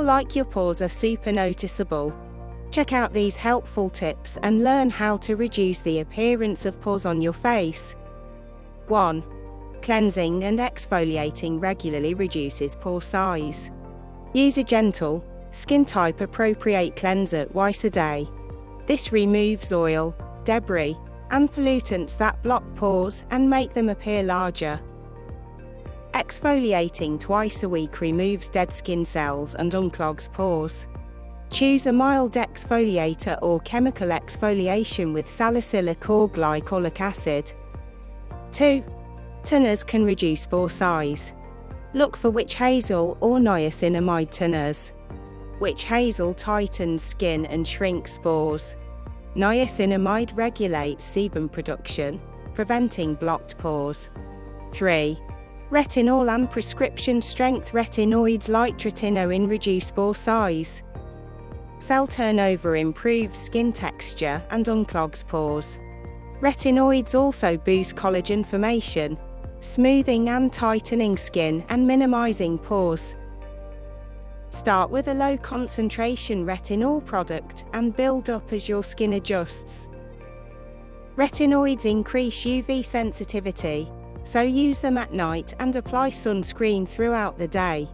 feel like your pores are super noticeable? Check out these helpful tips and learn how to reduce the appearance of pores on your face. 1. Cleansing and exfoliating regularly reduces pore size. Use a gentle, skin-type appropriate cleanser twice a day. This removes oil, debris, and pollutants that block pores and make them appear larger. Exfoliating twice a week removes dead skin cells and unclogs pores. Choose a mild exfoliator or chemical exfoliation with salicylic or glycolic acid. 2. Toners can reduce pore size. Look for witch hazel or niacinamide toners. Witch hazel tightens skin and shrinks pores. Niacinamide regulates sebum production, preventing blocked pores. 3. Retinol and prescription-strength retinoids like tretinoin reduce pore size. Cell turnover improves skin texture and unclogs pores. Retinoids also boost collagen formation, smoothing and tightening skin and minimizing pores. Start with a low-concentration retinol product and build up as your skin adjusts. Retinoids increase UV sensitivity, so use them at night and apply sunscreen throughout the day.